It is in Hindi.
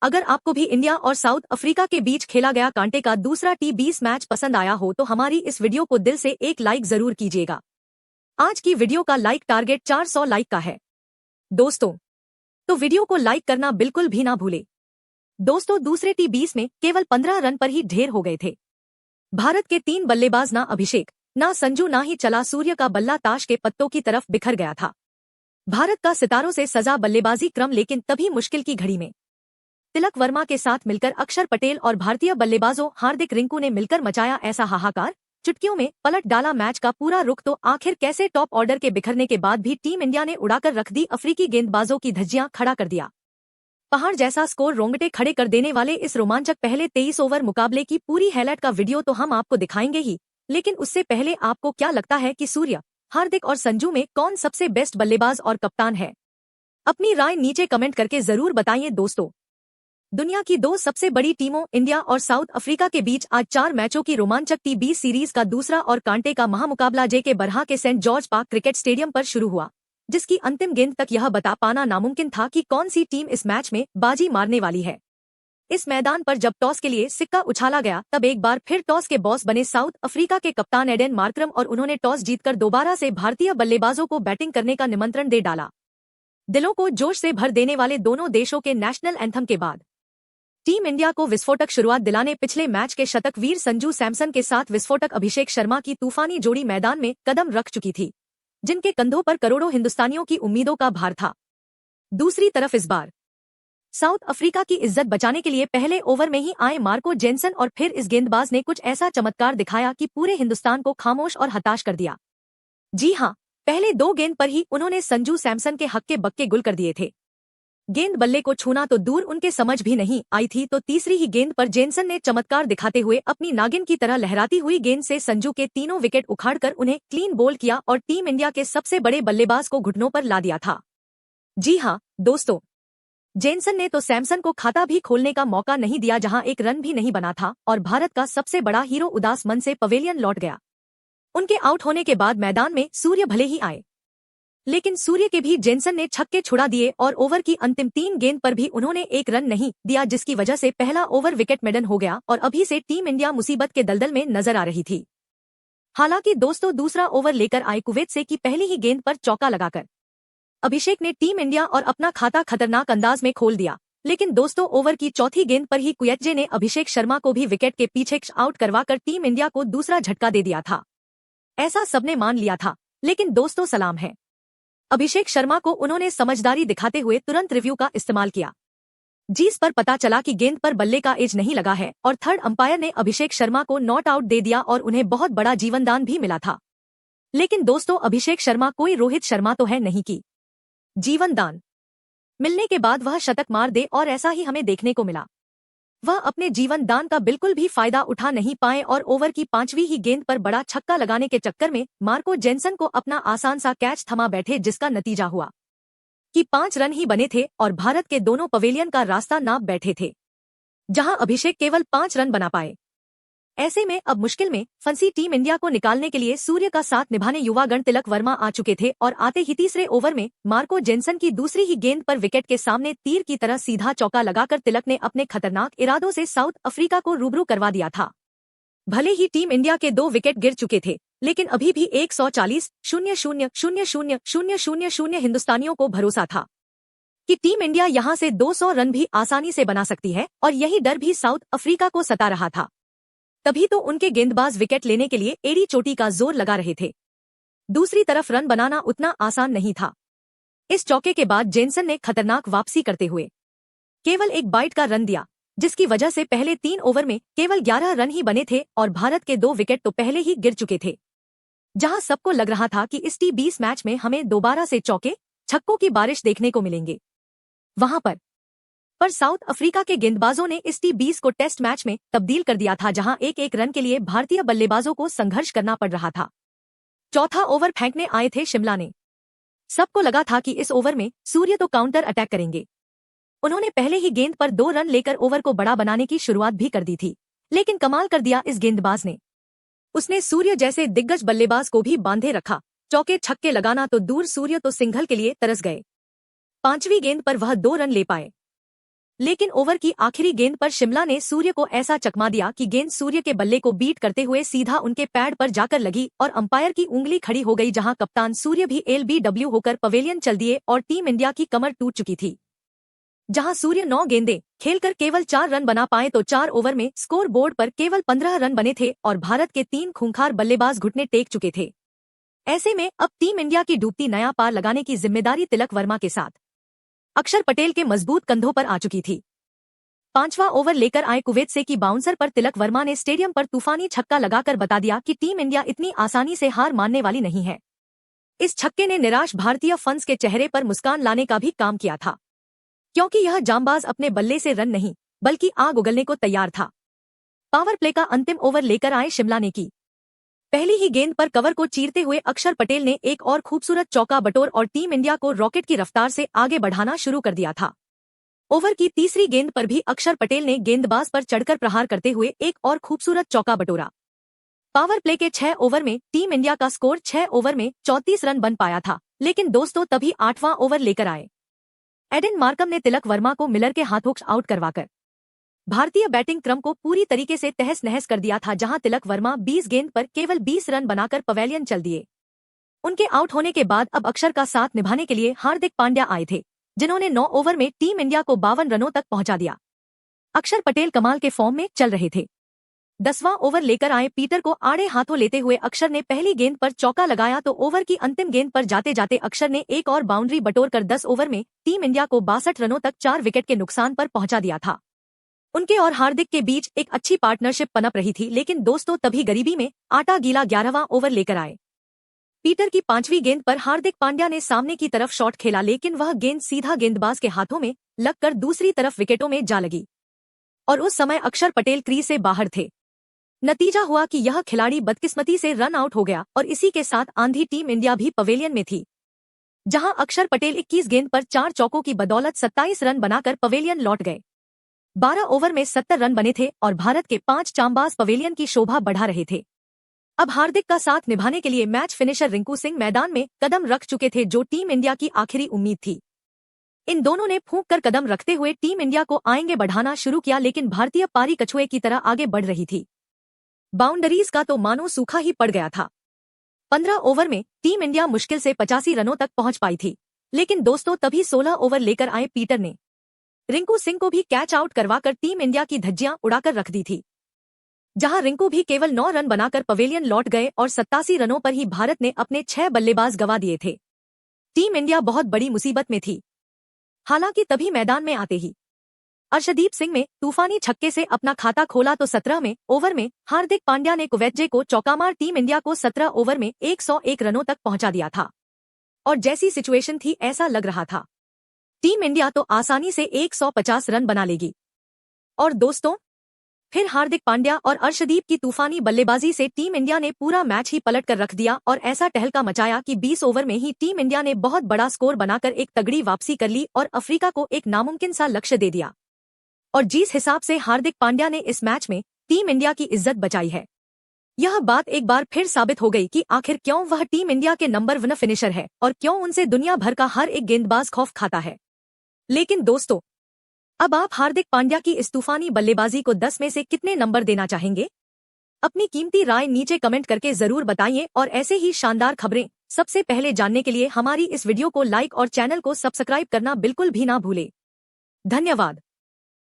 अगर आपको भी इंडिया और साउथ अफ्रीका के बीच खेला गया कांटे का दूसरा T20 मैच पसंद आया हो तो हमारी इस वीडियो को दिल से एक लाइक जरूर कीजिएगा। आज की वीडियो का लाइक टारगेट 400 लाइक का है दोस्तों, तो वीडियो को लाइक करना बिल्कुल भी ना भूले। दोस्तों, दूसरे T20 में केवल 15 रन पर ही ढेर हो गए थे। भारत के 3 बल्लेबाज ना अभिषेक, ना संजू, ना ही चला सूर्य का बल्ला ताश के पत्तों की तरफ बिखर गया था। भारत का सितारों से सजा बल्लेबाजी क्रम, लेकिन तभी मुश्किल की घड़ी में तिलक वर्मा के साथ मिलकर अक्षर पटेल और भारतीय बल्लेबाजों हार्दिक रिंकू ने मिलकर मचाया ऐसा हाहाकार, चुटकियों में पलट डाला मैच का पूरा रुख। तो आखिर कैसे टॉप ऑर्डर के बिखरने के बाद भी टीम इंडिया ने उड़ाकर रख दी अफ्रीकी गेंदबाजों की धज्जियां खड़ा कर दिया। पहाड़ जैसा स्कोर, रोंगटे खड़े कर देने वाले इस रोमांचक पहले 23 ओवर मुकाबले की पूरी हाइलाइट का वीडियो तो हम आपको दिखाएंगे ही, लेकिन उससे पहले आपको क्या लगता है कि सूर्य, हार्दिक और संजू में कौन सबसे बेस्ट बल्लेबाज और कप्तान है? अपनी राय नीचे कमेंट करके जरूर बताइए दोस्तों। दुनिया की 2 सबसे बड़ी टीमों इंडिया और साउथ अफ्रीका के बीच आज 4 मैचों की रोमांचक T20 सीरीज का दूसरा और कांटे का महामुकाबला JK बरहा के Saint George Park cricket stadium पर शुरू हुआ, जिसकी अंतिम गेंद तक यह बता पाना नामुमकिन था कि कौन सी टीम इस मैच में बाजी मारने वाली है। इस मैदान पर जब टॉस के लिए सिक्का उछाला गया तब एक बार फिर टॉस के बॉस बने साउथ अफ्रीका के कप्तान एडेन मार्करम और उन्होंने टॉस जीतकर दोबारा से भारतीय बल्लेबाजों को बैटिंग करने का निमंत्रण दे डाला। दिलों को जोश से भर देने वाले दोनों देशों के नेशनल एंथम के बाद टीम इंडिया को विस्फोटक शुरुआत दिलाने पिछले मैच के शतक वीर संजू सैमसन के साथ विस्फोटक अभिषेक शर्मा की तूफानी जोड़ी मैदान में कदम रख चुकी थी, जिनके कंधों पर करोड़ों हिंदुस्तानियों की उम्मीदों का भार था। दूसरी तरफ इस बार साउथ अफ्रीका की इज्जत बचाने के लिए पहले ओवर में ही आए मार्को जेनसन और फिर इस गेंदबाज ने कुछ ऐसा चमत्कार दिखाया कि पूरे हिंदुस्तान को खामोश और हताश कर दिया। जी हां, पहले 2 गेंद पर ही उन्होंने संजू सैमसन के हक्के बक्के गुल कर दिए थे। गेंद बल्ले को छूना तो दूर उनके समझ भी नहीं आई थी, तो तीसरी ही गेंद पर जेनसन ने चमत्कार दिखाते हुए अपनी नागिन की तरह लहराती हुई गेंद से संजू के तीनों विकेट उखाड़कर उन्हें क्लीन बोल्ड किया और टीम इंडिया के सबसे बड़े बल्लेबाज को घुटनों पर ला दिया था। जी हां दोस्तों, जेनसन ने तो सैमसन को खाता भी खोलने का मौका नहीं दिया, जहां एक रन भी नहीं बना था और भारत का सबसे बड़ा हीरो उदास मन से पवेलियन लौट गया। उनके आउट होने के बाद मैदान में सूर्य भले ही आए, लेकिन सूर्य के भी जेनसन ने छक्के छुड़ा दिए और ओवर की अंतिम 3 गेंद पर भी उन्होंने एक रन नहीं दिया, जिसकी वजह से पहला ओवर विकेट मेडन हो गया और अभी से टीम इंडिया मुसीबत के दलदल में नजर आ रही थी। हालांकि दोस्तों, दूसरा ओवर लेकर आए कुवैत से की पहली ही गेंद पर चौका लगाकर अभिषेक ने टीम इंडिया और अपना खाता खतरनाक अंदाज में खोल दिया, लेकिन दोस्तों ओवर की चौथी गेंद पर ही कुवैतजे ने अभिषेक शर्मा को भी विकेट के पीछे आउट करवाकर टीम इंडिया को दूसरा झटका दे दिया था। ऐसा सबने मान लिया था, लेकिन दोस्तों सलाम है, अभिषेक शर्मा को उन्होंने समझदारी दिखाते हुए तुरंत रिव्यू का इस्तेमाल किया, जिस पर पता चला कि गेंद पर बल्ले का एज नहीं लगा है और थर्ड अंपायर ने अभिषेक शर्मा को नॉट आउट दे दिया और उन्हें बहुत बड़ा जीवनदान भी मिला था। लेकिन दोस्तों, अभिषेक शर्मा कोई रोहित शर्मा तो है नहीं कि जीवनदान मिलने के बाद वह शतक मार दे, और ऐसा ही हमें देखने को मिला। वह अपने जीवन दान का बिल्कुल भी फायदा उठा नहीं पाए और ओवर की 5वीं ही गेंद पर बड़ा छक्का लगाने के चक्कर में मार्को जेनसन को अपना आसान सा कैच थमा बैठे, जिसका नतीजा हुआ कि 5 रन ही बने थे और भारत के दोनों पवेलियन का रास्ता नाप बैठे थे, जहां अभिषेक केवल 5 रन बना पाए। ऐसे में अब मुश्किल में फंसी टीम इंडिया को निकालने के लिए सूर्य का साथ निभाने युवागण तिलक वर्मा आ चुके थे और आते ही तीसरे ओवर में मार्को जेनसन की दूसरी ही गेंद पर विकेट के सामने तीर की तरह सीधा चौका लगाकर तिलक ने अपने खतरनाक इरादों से साउथ अफ्रीका को रूबरू करवा दिया था। भले ही टीम इंडिया के 2 विकेट गिर चुके थे, लेकिन अभी भी 140,000 हिंदुस्तानियों को भरोसा था कि टीम इंडिया यहां से 200 रन भी आसानी से बना सकती है, और यही डर भी साउथ अफ्रीका को सता रहा था। तभी तो उनके गेंदबाज विकेट लेने के लिए एड़ी चोटी का जोर लगा रहे थे। दूसरी तरफ रन बनाना उतना आसान नहीं था। इस चौके के बाद जेनसन ने खतरनाक वापसी करते हुए केवल एक बाइट का रन दिया, जिसकी वजह से पहले 3 ओवर में केवल 11 रन ही बने थे और भारत के 2 विकेट तो पहले ही गिर चुके थे। जहां सबको लग रहा था कि इस T20 मैच में हमें दोबारा से चौके छक्कों की बारिश देखने को मिलेंगे, वहां पर साउथ अफ्रीका के गेंदबाजों ने इस T20 को टेस्ट मैच में तब्दील कर दिया था, जहां एक रन के लिए भारतीय बल्लेबाजों को संघर्ष करना पड़ रहा था। चौथा ओवर फेंकने आए थे शिमला ने। सबको लगा था कि इस ओवर में सूर्य तो काउंटर अटैक करेंगे। उन्होंने पहले ही गेंद पर 2 रन लेकर ओवर को बड़ा बनाने की शुरुआत भी कर दी थी, लेकिन कमाल कर दिया इस गेंदबाज ने। उसने सूर्य जैसे दिग्गज बल्लेबाज को भी बांधे रखा। चौके छक्के लगाना तो दूर, सूर्य तो सिंगल के लिए तरस गए। 5वीं गेंद पर वह 2 रन ले पाए। लेकिन ओवर की आखिरी गेंद पर शिमला ने सूर्य को ऐसा चकमा दिया कि गेंद सूर्य के बल्ले को बीट करते हुए सीधा उनके पैड पर जाकर लगी और अंपायर की उंगली खड़ी हो गई, जहां कप्तान सूर्य भी LBW होकर पवेलियन चल दिए और टीम इंडिया की कमर टूट चुकी थी। जहां सूर्य 9 गेंदें खेलकर केवल 4 रन बना पाए तो 4 ओवर में स्कोर बोर्ड पर केवल 15 रन बने थे और भारत के 3 खूंखार बल्लेबाज घुटने टेक चुके थे। ऐसे में अब टीम इंडिया की डूबती नया पार लगाने की जिम्मेदारी तिलक वर्मा के साथ अक्षर पटेल के मजबूत कंधों पर आ चुकी थी। 5वां ओवर लेकर आए कुवैत से की बाउंसर पर तिलक वर्मा ने स्टेडियम पर तूफानी छक्का लगाकर बता दिया कि टीम इंडिया इतनी आसानी से हार मानने वाली नहीं है। इस छक्के ने निराश भारतीय फंस के चेहरे पर मुस्कान लाने का भी काम किया था, क्योंकि यह जांबाज अपने बल्ले से रन नहीं बल्कि आग उगलने को तैयार था। पावर प्ले का अंतिम ओवर लेकर आए शिमला ने की पहली ही गेंद पर कवर को चीरते हुए अक्षर पटेल ने एक और खूबसूरत चौका बटोर और टीम इंडिया को रॉकेट की रफ्तार से आगे बढ़ाना शुरू कर दिया था। ओवर की तीसरी गेंद पर भी अक्षर पटेल ने गेंदबाज पर चढ़कर प्रहार करते हुए एक और खूबसूरत चौका बटोरा। पावर प्ले के 6 ओवर में टीम इंडिया का स्कोर 6 ओवर में 34 रन बन पाया था, लेकिन दोस्तों तभी 8वां ओवर लेकर आए एडन मार्कम ने तिलक वर्मा को मिलर के हाथों आउट करवाकर भारतीय बैटिंग क्रम को पूरी तरीके से तहस नहस कर दिया था, जहां तिलक वर्मा 20 गेंद पर केवल 20 रन बनाकर पवेलियन चल दिए। उनके आउट होने के बाद अब अक्षर का साथ निभाने के लिए हार्दिक पांड्या आए थे, जिन्होंने 9 ओवर में टीम इंडिया को 52 रनों तक पहुंचा दिया। अक्षर पटेल कमाल के फॉर्म में चल रहे थे। 10वां ओवर लेकर आए पीटर को आड़े हाथों लेते हुए अक्षर ने पहली गेंद पर चौका लगाया तो ओवर की अंतिम गेंद पर जाते जाते अक्षर ने एक और बाउंड्री बटोरकर 10 ओवर में टीम इंडिया को 62 रनों तक 4 विकेट के नुकसान पर पहुंचा दिया था। उनके और हार्दिक के बीच एक अच्छी पार्टनरशिप पनप रही थी, लेकिन दोस्तों तभी गरीबी में आटा गीला 11वां ओवर लेकर आए पीटर की 5वीं गेंद पर हार्दिक पांड्या ने सामने की तरफ शॉट खेला, लेकिन वह गेंद सीधा गेंदबाज के हाथों में लगकर दूसरी तरफ विकेटों में जा लगी और उस समय अक्षर पटेल क्रीज से बाहर थे। नतीजा हुआ कि यह खिलाड़ी बदकिस्मती से रन आउट हो गया और इसी के साथ आंधी टीम इंडिया भी पवेलियन में थी, जहां अक्षर पटेल 21 गेंद पर 4 चौकों की बदौलत 27 रन बनाकर पवेलियन लौट गए। 12 ओवर में 70 रन बने थे और भारत के 5 चांबाज पवेलियन की शोभा बढ़ा रहे थे। अब हार्दिक का साथ निभाने के लिए मैच फिनिशर रिंकू सिंह मैदान में कदम रख चुके थे, जो टीम इंडिया की आखिरी उम्मीद थी। इन दोनों ने फूंक कर कदम रखते हुए टीम इंडिया को आगे बढ़ाना शुरू किया, लेकिन भारतीय पारी कछुए की तरह आगे बढ़ रही थी। बाउंड्रीज का तो मानो सूखा ही पड़ गया था। 15 ओवर में टीम इंडिया मुश्किल से 85 रनों तक पहुंच पाई थी, लेकिन दोस्तों तभी 16 ओवर लेकर आए पीटर ने रिंकू सिंह को भी कैच आउट करवाकर टीम इंडिया की धज्जियां उड़ाकर रख दी थी, जहां रिंकू भी केवल 9 रन बनाकर पवेलियन लौट गए और 87 रनों पर ही भारत ने अपने 6 बल्लेबाज गंवा दिए थे। टीम इंडिया बहुत बड़ी मुसीबत में थी। हालांकि तभी मैदान में आते ही अर्शदीप सिंह ने तूफानी छक्के से अपना खाता खोला तो 17वें ओवर में हार्दिक पांड्या ने कुवैत को चौकामार टीम इंडिया को 17 ओवर में 101 रनों तक पहुंचा दिया था और जैसी सिचुएशन थी ऐसा लग रहा था टीम इंडिया तो आसानी से 150 रन बना लेगी। और दोस्तों फिर हार्दिक पांड्या और अर्शदीप की तूफानी बल्लेबाजी से टीम इंडिया ने पूरा मैच ही पलट कर रख दिया और ऐसा टहलका मचाया कि 20 ओवर में ही टीम इंडिया ने बहुत बड़ा स्कोर बनाकर एक तगड़ी वापसी कर ली और अफ्रीका को एक नामुमकिन सा लक्ष्य दे दिया। और जिस हिसाब से हार्दिक पांड्या ने इस मैच में टीम इंडिया की इज्जत बचाई है, यह बात एक बार फिर साबित हो गई कि आखिर क्यों वह टीम इंडिया के नंबर 1 फिनिशर है और क्यों उनसे दुनिया भर का हर एक गेंदबाज खौफ खाता है। लेकिन दोस्तों अब आप हार्दिक पांड्या की इस तूफानी बल्लेबाजी को 10 में से कितने नंबर देना चाहेंगे? अपनी कीमती राय नीचे कमेंट करके जरूर बताइए और ऐसे ही शानदार खबरें सबसे पहले जानने के लिए हमारी इस वीडियो को लाइक और चैनल को सब्सक्राइब करना बिल्कुल भी ना भूले। धन्यवाद।